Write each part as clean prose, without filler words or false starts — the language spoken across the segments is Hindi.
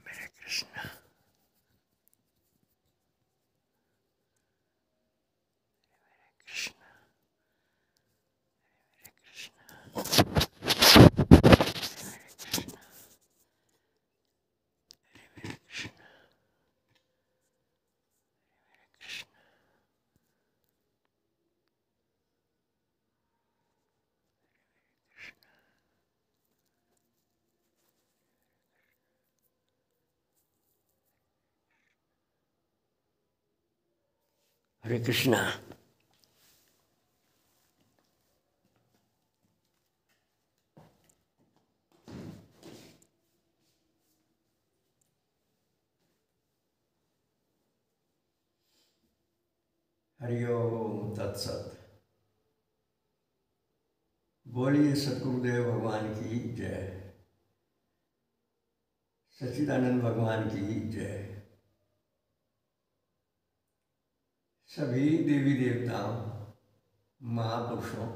हरे कृष्णा कृष्णा हरे कृष्णा हरे कृष्णा। हरि ओम तत्सत। बोलिए सतगुरुदेव भगवान की जय, सच्चिदानंद भगवान की जय। सभी देवी देवताओं, महापुरुषों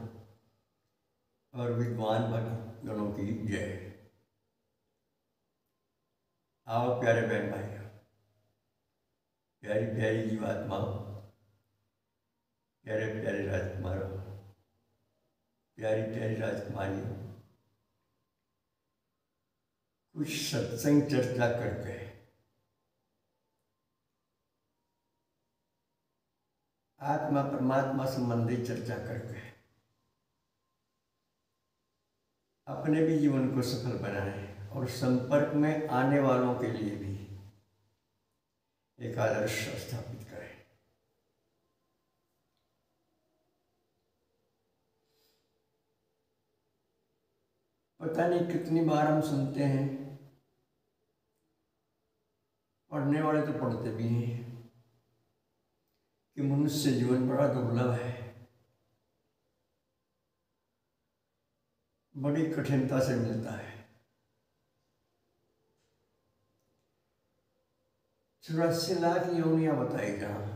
और विद्वान भक्तगणों की जय। आओ प्यारे बहन भाइयों, प्यारी प्यारी जीवात्माओं, प्यारे प्यारे राजकुमारों, प्यारी प्यारी राजकुमारियों, कुछ सत्संग चर्चा करके आत्मा परमात्मा संबंधी चर्चा करके अपने भी जीवन को सफल बनाएं और संपर्क में आने वालों के लिए भी एक आदर्श स्थापित करें। पता नहीं कितनी बार हम सुनते हैं, पढ़ने वाले तो पढ़ते भी हैं, कि मनुष्य जीवन बड़ा दुर्लभ है, बड़ी कठिनता से मिलता है। 84 लाख योनियां बताई जहां,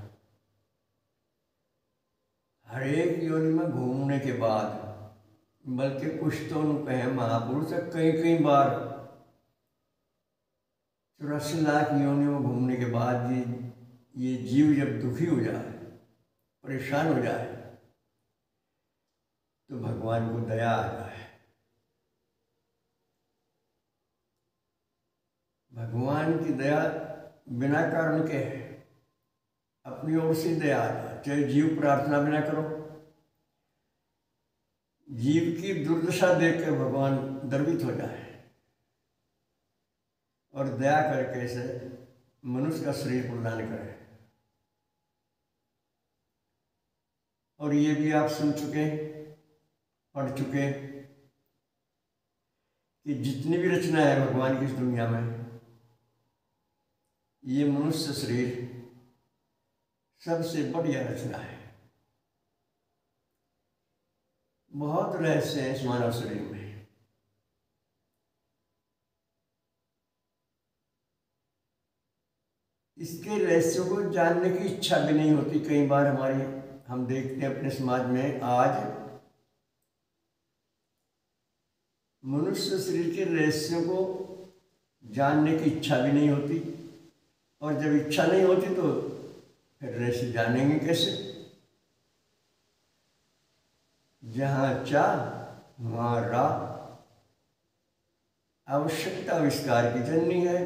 हर एक योनि में घूमने के बाद, बल्कि कुछ तो कहे महापुरुष कई कई बार 84 लाख योनियों में घूमने के बाद ये जीव जब दुखी हो जाए, परेशान हो जाए, तो भगवान को दया आ जाए। भगवान की दया बिना कारण के है, अपनी ओर से दया आ जाए। चाहे जीव प्रार्थना बिना करो, जीव की दुर्दशा देखकर भगवान द्रवित हो जाए और दया करके इसे मनुष्य का शरीर प्रदान करे। और ये भी आप सुन चुके, पढ़ चुके कि जितनी भी रचना है भगवान की इस दुनिया में, ये मनुष्य शरीर सबसे बढ़िया रचना है। बहुत रहस्य है इस मानव शरीर में। इसके रहस्यों को जानने की इच्छा भी नहीं होती। कई बार हम देखते हैं अपने समाज में, आज मनुष्य शरीर के रहस्यों को जानने की इच्छा भी नहीं होती, और जब इच्छा नहीं होती तो फिर रहस्य जानेंगे कैसे। जहां चाह वहां राह, आवश्यकता आविष्कार की जननी है।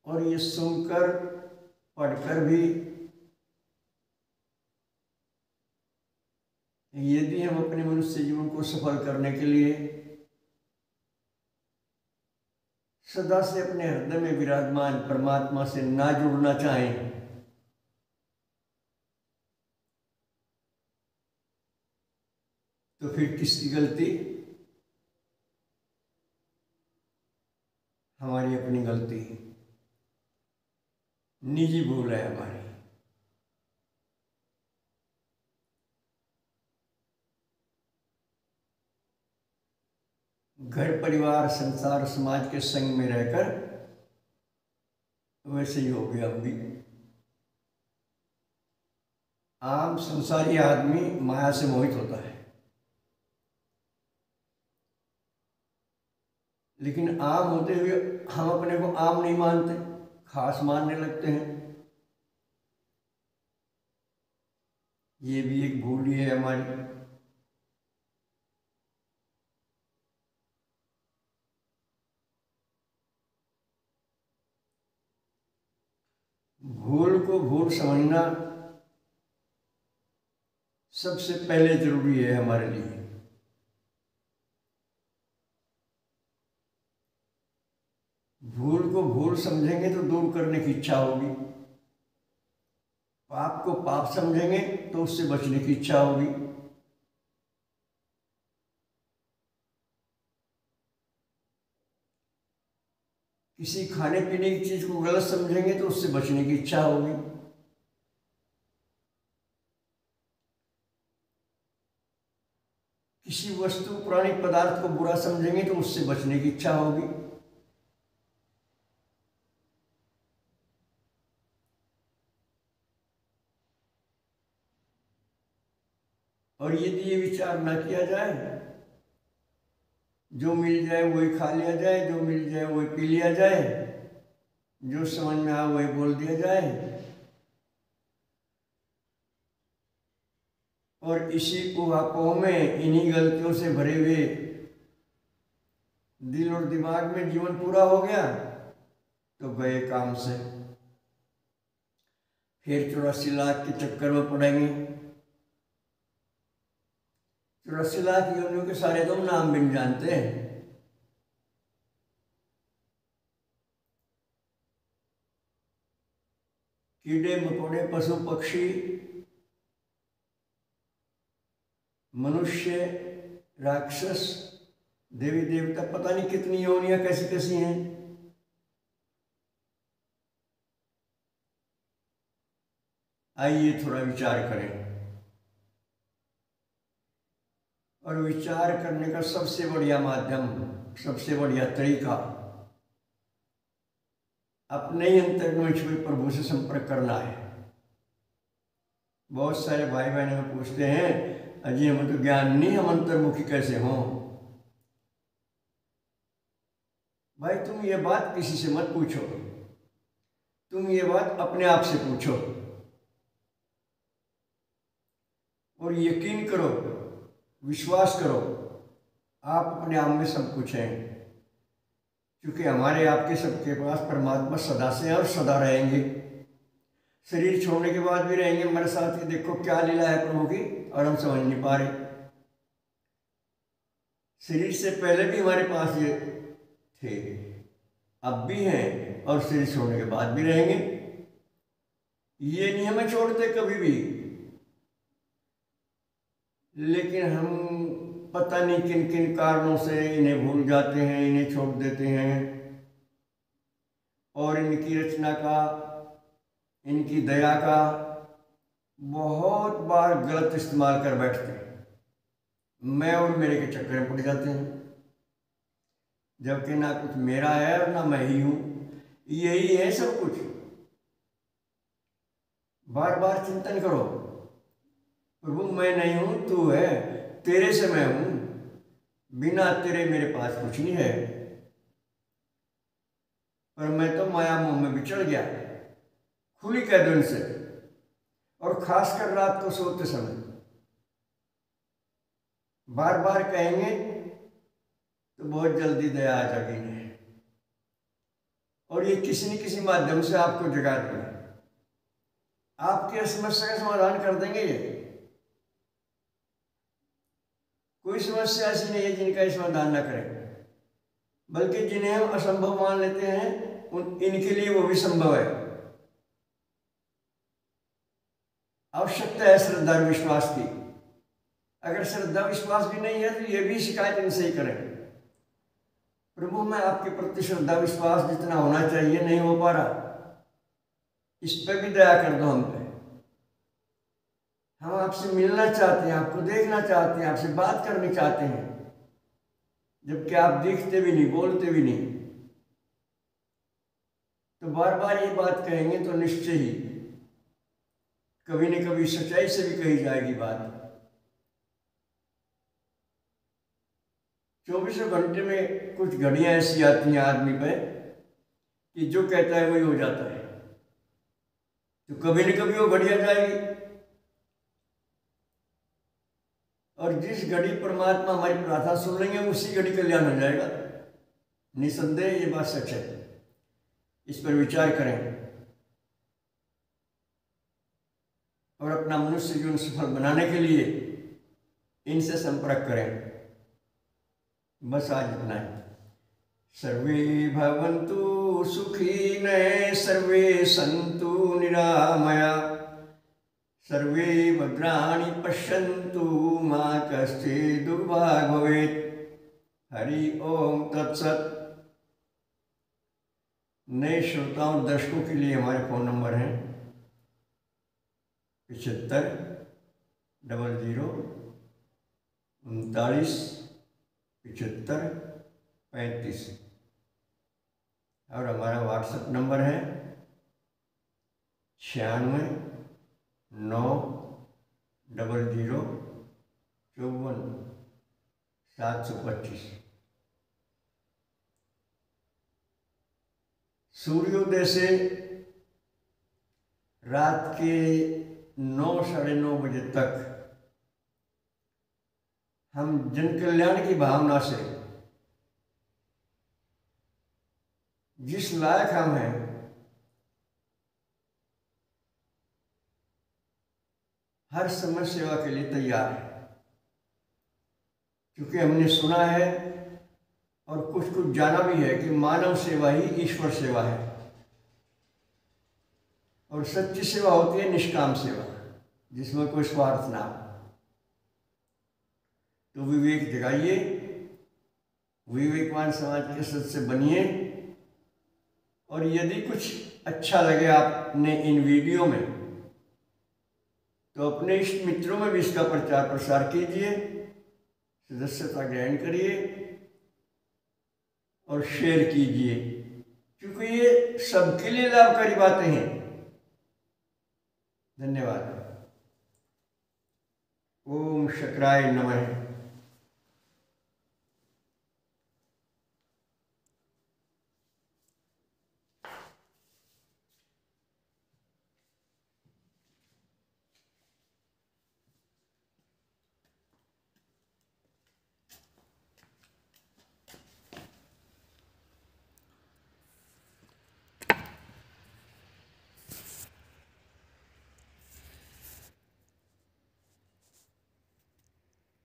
और ये सुनकर पढ़कर भी यदि हम अपने मनुष्य जीवन को सफल करने के लिए सदा से अपने हृदय में विराजमान परमात्मा से ना जुड़ना चाहें, तो फिर किसकी गलती? हमारी अपनी गलती, निजी भूल है हमारी। घर परिवार संसार समाज के संग में रहकर वैसे ही हो गया हम भी। आम संसारी आदमी माया से मोहित होता है, लेकिन आम होते हुए हम अपने को आम नहीं मानते, खास मानने लगते हैं। ये भी एक भूल ही है हमारी। भूल को भूल समझना सबसे पहले जरूरी है हमारे लिए। भूल को भूल समझेंगे तो दूर करने की इच्छा होगी, पाप को पाप समझेंगे तो उससे बचने की इच्छा होगी। किसी खाने पीने की चीज को गलत समझेंगे तो उससे बचने की इच्छा होगी। किसी वस्तु प्राणी पदार्थ को बुरा समझेंगे तो उससे बचने की इच्छा होगी। और यदि ये विचार न किया जाए, जो मिल जाए वही खा लिया जाए, जो मिल जाए वही पी लिया जाए, जो समझ में आए वही बोल दिया जाए, और इसी ऊहापोह में इन्हीं गलतियों से भरे हुए दिल और दिमाग में जीवन पूरा हो गया तो गए काम से। फिर 84 लाख के चक्कर में पड़ेंगे। 84 लाख योनियों के सारे तुम नाम भी नहीं जानते हैं। कीड़े मकोड़े पशु पक्षी मनुष्य राक्षस देवी देवता, पता नहीं कितनी योनियां कैसी कैसी हैं। आइए थोड़ा विचार करें। और विचार करने का सबसे बढ़िया माध्यम, सबसे बढ़िया तरीका अपने ही अंतर्गत में छुपे प्रभु से संपर्क करना है। बहुत सारे भाई बहन हमें पूछते हैं, अजी हमें तो ज्ञान नहीं, हम अंतर्मुखी कैसे हों? भाई तुम ये बात किसी से मत पूछो, तुम ये बात अपने आप से पूछो और यकीन करो, विश्वास करो, आप अपने आप में सब कुछ हैं। क्योंकि हमारे आपके सबके पास परमात्मा सदा से और सदा रहेंगे। शरीर छोड़ने के बाद भी रहेंगे हमारे साथ। ही देखो क्या लीला है प्रभु की, और हम समझ नहीं पा रहे। शरीर से पहले भी हमारे पास ये थे, अब भी हैं, और शरीर छोड़ने के बाद भी रहेंगे। ये नहीं हमें छोड़ते कभी भी, लेकिन हम पता नहीं किन किन कारणों से इन्हें भूल जाते हैं, इन्हें छोड़ देते हैं, और इनकी रचना का, इनकी दया का बहुत बार गलत इस्तेमाल कर बैठते हैं। मैं और मेरे के चक्कर में पड़ जाते हैं, जबकि ना कुछ मेरा है और ना मैं ही हूं। यही है सब कुछ। बार बार चिंतन करो, प्रभु मैं नहीं हूं, तू है, तेरे से मैं हूं, बिना तेरे मेरे पास कुछ नहीं है। पर मैं तो माया मोह में बिछड़ गया, खुली कह दो इनसे। और खासकर रात को सोते समय बार बार कहेंगे तो बहुत जल्दी दया आ जाएगी इन्हें, और ये किसी न किसी माध्यम से आपको जगा देंगे, आपकी समस्या का समाधान कर देंगे। ये कोई समस्या ऐसी नहीं है जिनका समाधान ना करें, बल्कि जिन्हें हम असंभव मान लेते हैं इनके लिए वो भी संभव है। आवश्यकता है श्रद्धा और विश्वास की। अगर श्रद्धा विश्वास भी नहीं है तो ये भी शिकायत इनसे ही करें, प्रभु मैं आपके प्रति श्रद्धा विश्वास जितना होना चाहिए नहीं हो पा रहा, इस पर भी दया कर दो हम पे। हम आपसे मिलना चाहते हैं, आपको देखना चाहते हैं, आपसे बात करनी चाहते हैं, जबकि आप दिखते भी नहीं, बोलते भी नहीं। तो बार बार ये बात कहेंगे तो निश्चय ही कभी न कभी सच्चाई से भी कही जाएगी बात। 24 घंटे में कुछ घड़ियां ऐसी आती हैं आदमी पे कि जो कहता है वही हो जाता है, तो कभी न कभी वो घड़ी आ जाएगी। और जिस घड़ी परमात्मा हमारी प्रार्थना सुन लेंगे उसी घड़ी कल्याण हो जाएगा, निसंदेह ये बात सच है। इस पर विचार करें और अपना मनुष्य जीवन सफल बनाने के लिए इनसे संपर्क करें। बस आज इतना है। सर्वे भवन्तु सुखिनः, सर्वे सन्तु निरामया, सर्वे भद्राणि पश्यन्तु मा कश्चित् दुर्भाग् भवेत्। हरि ओम तत्सत। नए श्रोताओं दर्शकों के लिए हमारे फ़ोन नंबर हैं 75 00 39 75 35 और हमारा व्हाट्सएप नंबर है 96 9 00 54 725। सूर्योदय से रात के 9 साढ़े 9 बजे तक हम जन कल्याण की भावना से जिस लायक हम हैं हर समय सेवा के लिए तैयार है, क्योंकि हमने सुना है और कुछ कुछ जाना भी है कि मानव सेवा ही ईश्वर सेवा है और सच्ची सेवा होती है निष्काम सेवा, जिसमें कोई स्वार्थ ना हो। तो विवेक जगाइए, विवेकवान समाज के सदस्य बनिए और यदि कुछ अच्छा लगे आपने इन वीडियो में तो अपने इष्ट मित्रों में भी इसका प्रचार प्रसार कीजिए, सदस्यता ग्रहण करिए और शेयर कीजिए, क्योंकि ये सबके लिए लाभकारी बातें हैं। धन्यवाद। ओम शक्राय नमः।